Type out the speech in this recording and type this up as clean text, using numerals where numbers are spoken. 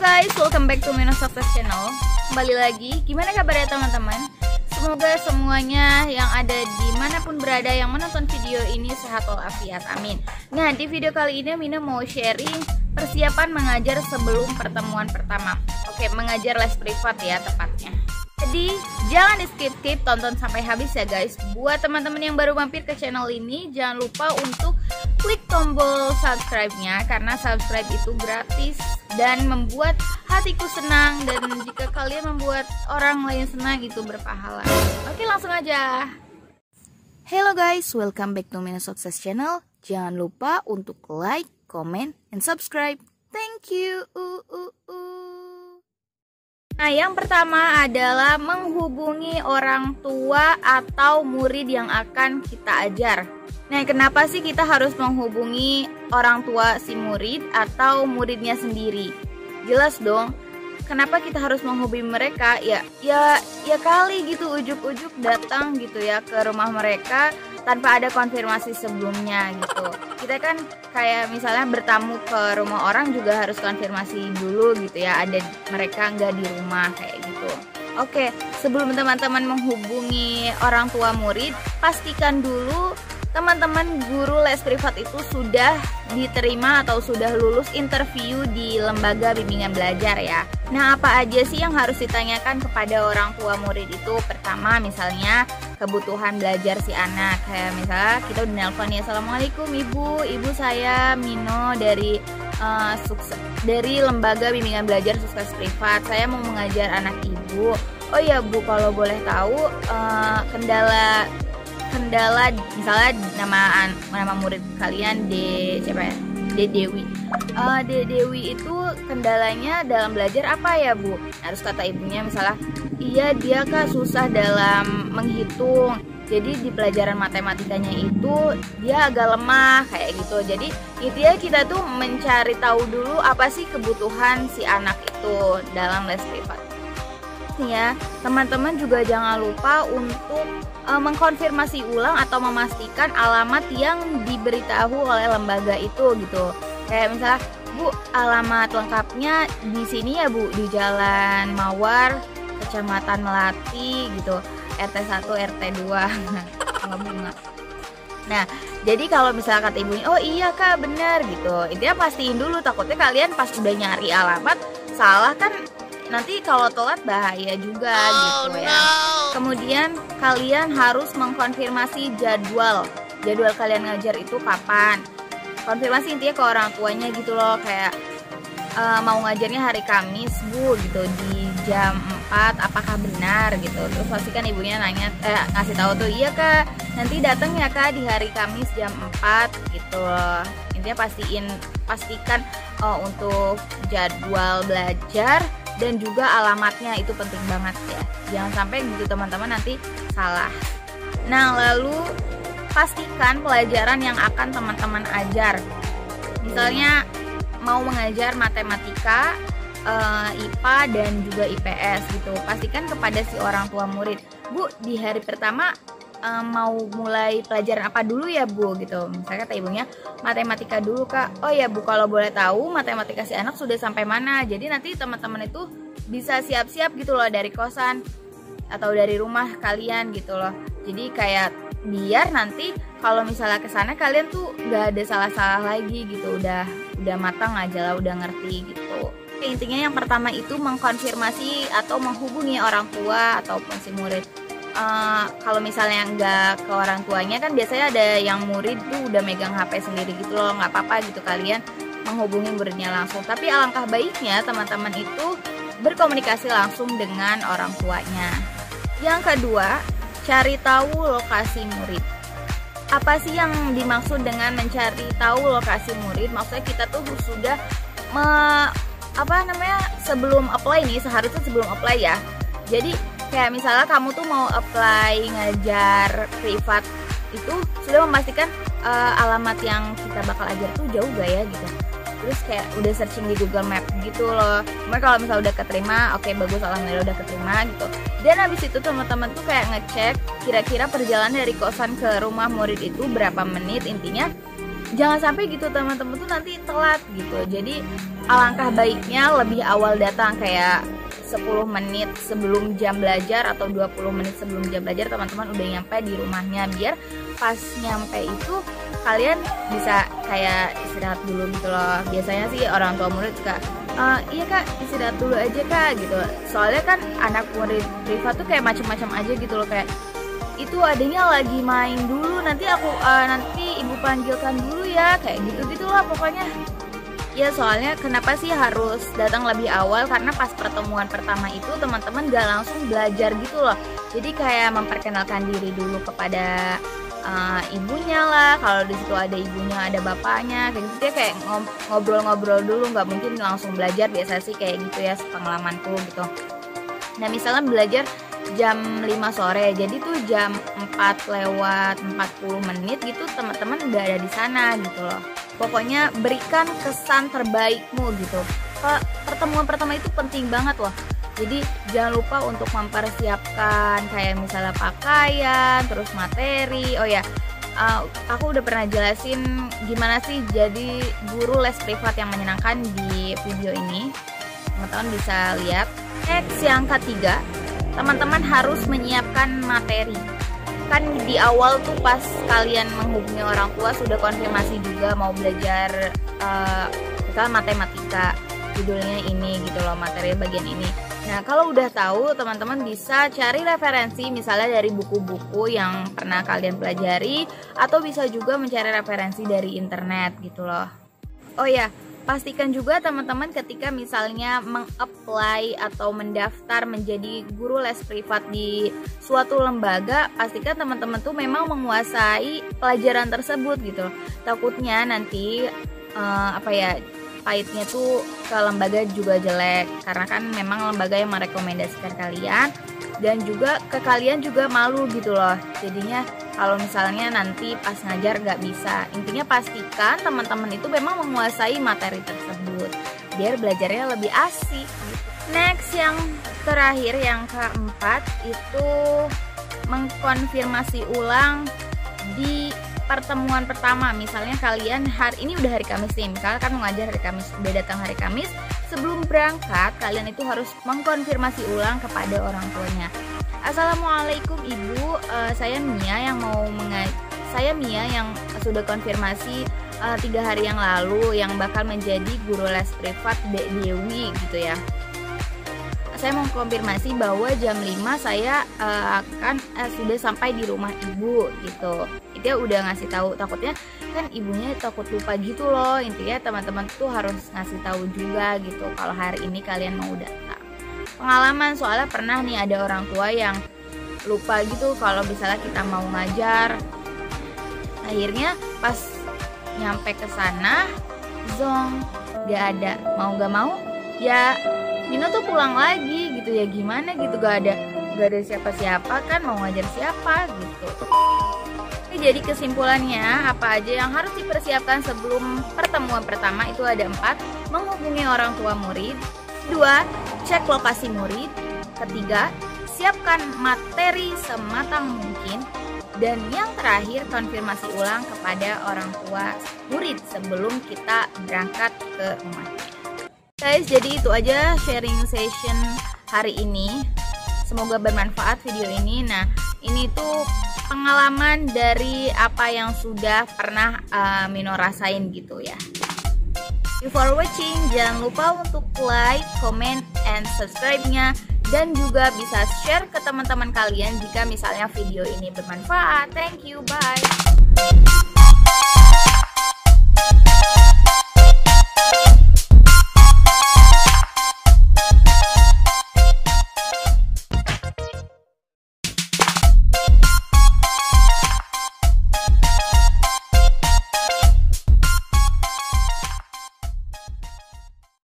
guys, welcome back to Mino Success Channel. Kembali lagi, gimana kabarnya teman-teman? Semoga semuanya yang ada dimanapun berada yang menonton video ini sehat walafiat, amin. Nah, di video kali ini Mina mau sharing persiapan mengajar sebelum pertemuan pertama. Oke, mengajar les privat ya tepatnya. Jadi jangan di skip, tonton sampai habis ya guys. Buat teman-teman yang baru mampir ke channel ini, jangan lupa untuk klik tombol subscribe-nya, karena subscribe itu gratis dan membuat hatiku senang, dan jika kalian membuat orang lain senang itu berpahala. Oke, langsung aja. Hello guys, welcome back to Mina Success Channel. Jangan lupa untuk like, comment, and subscribe. Thank you. Nah, yang pertama adalah menghubungi orang tua atau murid yang akan kita ajar. Nah, kenapa sih kita harus menghubungi orang tua si murid atau muridnya sendiri? Jelas dong, kenapa kita harus menghubungi mereka? Ya kali gitu ujuk-ujuk datang gitu ya ke rumah mereka tanpa ada konfirmasi sebelumnya gitu. Kita kan kayak misalnya bertamu ke rumah orang juga harus konfirmasi dulu gitu ya, ada mereka nggak di rumah kayak gitu. Oke, sebelum teman-teman menghubungi orang tua murid, pastikan dulu teman-teman guru les privat itu sudah diterima atau sudah lulus interview di lembaga bimbingan belajar ya. Nah, apa aja sih yang harus ditanyakan kepada orang tua murid itu? Pertama, misalnya kebutuhan belajar si anak. Kayak misalnya kita udah nelpon ya, assalamualaikum ibu saya Mino dari lembaga bimbingan belajar sukses privat. Saya mau mengajar anak ibu. Oh ya bu, kalau boleh tahu kendala misalnya nama murid kalian siapa ya? Dewi. Dewi itu kendalanya dalam belajar apa ya bu? Harus kata ibunya misalnya, iya dia kak susah dalam menghitung. Jadi di pelajaran matematikanya itu dia agak lemah kayak gitu. Jadi intinya kita tuh mencari tahu dulu apa sih kebutuhan si anak itu dalam les privat. Ya, teman-teman juga jangan lupa untuk mengkonfirmasi ulang atau memastikan alamat yang diberitahu oleh lembaga itu gitu. Kayak misalnya, Bu, alamat lengkapnya di sini ya Bu, di Jalan Mawar, Kecamatan Melati gitu, RT 1, RT 2. Bunga. Nah, jadi kalau misalnya kata ibunya, oh iya kak benar gitu, intinya pastiin dulu, takutnya kalian pas udah nyari alamat salah kan, nanti kalau telat bahaya juga gitu ya. Kemudian kalian harus mengkonfirmasi jadwal kalian ngajar itu kapan. Konfirmasi intinya ke orang tuanya gitu loh, kayak mau ngajarnya hari Kamis bu gitu di jam 4, apakah benar gitu. Terus pastikan ibunya ngasih tahu tuh, iya kak nanti datang ya kak di hari Kamis jam 4 gitu loh. Intinya pastikan untuk jadwal belajar dan juga alamatnya itu penting banget ya. Jangan sampai gitu teman-teman nanti salah. Nah, lalu pastikan pelajaran yang akan teman-teman ajar. Misalnya mau mengajar matematika, IPA dan juga IPS gitu. Pastikan kepada si orang tua murid, Bu, di hari pertama mau mulai pelajaran apa dulu ya bu gitu. Misalnya kata ibunya matematika dulu kak. Oh ya bu, kalau boleh tahu matematika si anak sudah sampai mana? Jadi nanti teman-teman itu bisa siap-siap gitu loh dari kosan atau dari rumah kalian gitu loh. Jadi kayak biar nanti kalau misalnya kesana kalian tuh gak ada salah-salah lagi gitu. Udah matang aja lah, udah ngerti gitu. Intinya yang pertama itu mengkonfirmasi atau menghubungi orang tua ataupun si murid. Kalau misalnya nggak ke orang tuanya kan biasanya ada yang murid tuh udah megang HP sendiri gitu loh, nggak apa-apa gitu kalian menghubungi muridnya langsung. Tapi alangkah baiknya teman-teman itu berkomunikasi langsung dengan orang tuanya. Yang kedua, cari tahu lokasi murid. Apa sih yang dimaksud dengan mencari tahu lokasi murid? Maksudnya kita tuh sudah sebelum apply nih, seharusnya sebelum apply ya. Jadi kayak misalnya kamu tuh mau apply ngajar privat itu sudah memastikan alamat yang kita bakal ajar tuh jauh gak ya gitu. Terus kayak udah searching di Google Map gitu loh. Cuma kalau misalnya udah keterima, oke bagus, alhamdulillah udah keterima gitu. Dan habis itu teman-teman tuh kayak ngecek kira-kira perjalanan dari kosan ke rumah murid itu berapa menit. Intinya jangan sampai gitu teman-teman tuh nanti telat gitu. Jadi alangkah baiknya lebih awal datang, kayak 10 menit sebelum jam belajar atau 20 menit sebelum jam belajar teman-teman udah nyampe di rumahnya, biar pas nyampe itu kalian bisa kayak istirahat dulu gitu loh. Biasanya sih orang tua murid suka iya kak istirahat dulu aja kak gitu, soalnya kan anak murid privat tuh kayak macam-macam aja gitu loh, kayak itu adanya lagi main dulu, nanti ibu panggilkan dulu ya, kayak gitu-gitulah pokoknya. Ya soalnya kenapa sih harus datang lebih awal, karena pas pertemuan pertama itu teman-teman gak langsung belajar gitu loh. Jadi kayak memperkenalkan diri dulu kepada ibunya lah, kalau di situ ada ibunya ada bapaknya kayak gitu ya, kayak ngobrol-ngobrol dulu, nggak mungkin langsung belajar. Biasa sih kayak gitu ya pengalamanku gitu. Nah misalnya belajar jam 5 sore, jadi tuh jam 4:40 gitu teman-teman udah ada di sana gitu loh. Pokoknya berikan kesan terbaikmu gitu. Pertemuan pertama itu penting banget loh. Jadi jangan lupa untuk mempersiapkan kayak misalnya pakaian, terus materi. Oh ya, aku udah pernah jelasin gimana sih jadi guru les privat yang menyenangkan di video ini. Teman-teman bisa lihat. Next yang ketiga, teman-teman harus menyiapkan materi. Kan di awal tuh pas kalian menghubungi orang tua sudah konfirmasi juga mau belajar misalnya matematika, judulnya ini gitu loh, materi bagian ini. Nah kalau udah tahu teman-teman bisa cari referensi misalnya dari buku-buku yang pernah kalian pelajari, atau bisa juga mencari referensi dari internet gitu loh. Oh ya, pastikan juga teman-teman ketika misalnya meng-apply atau mendaftar menjadi guru les privat di suatu lembaga, pastikan teman-teman tuh memang menguasai pelajaran tersebut gitu. Takutnya nanti pahitnya tuh ke lembaga juga jelek, karena kan memang lembaga yang merekomendasikan kalian, dan juga ke kalian juga malu gitu loh. Jadinya kalau misalnya nanti pas ngajar nggak bisa, intinya pastikan teman-teman itu memang menguasai materi tersebut biar belajarnya lebih asik. Next yang terakhir, yang keempat itu mengkonfirmasi ulang di pertemuan pertama. Misalnya kalian hari ini udah hari Kamis nih, misalnya kan mengajar hari Kamis, udah datang hari Kamis, sebelum berangkat kalian itu harus mengkonfirmasi ulang kepada orang tuanya. Assalamualaikum ibu, saya Mia yang sudah konfirmasi 3 hari yang lalu yang bakal menjadi guru les privat Dek Dewi gitu ya. Saya mau konfirmasi bahwa jam 5 saya akan sudah sampai di rumah ibu gitu. Dia udah ngasih tahu, takutnya kan ibunya takut lupa gitu loh. Intinya teman-teman tuh harus ngasih tahu juga gitu kalau hari ini kalian mau datang. Pengalaman soalnya pernah nih ada orang tua yang lupa gitu kalau misalnya kita mau ngajar. Akhirnya pas nyampe ke sana zong gak ada, mau gak mau ya Mino tuh pulang lagi gitu ya, gimana gitu, gak ada siapa-siapa kan, mau ngajar siapa gitu. Jadi kesimpulannya apa aja yang harus dipersiapkan sebelum pertemuan pertama itu ada 4, menghubungi orang tua murid, 2, cek lokasi murid, 3, siapkan materi sematang mungkin, dan yang terakhir konfirmasi ulang kepada orang tua murid sebelum kita berangkat ke rumahnya. Guys, jadi itu aja sharing session hari ini. Semoga bermanfaat video ini. Nah, ini tuh pengalaman dari apa yang sudah pernah Mino rasain gitu ya. Thank you for watching. Jangan lupa untuk like, comment, and subscribe-nya, dan juga bisa share ke teman-teman kalian jika misalnya video ini bermanfaat. Thank you, bye.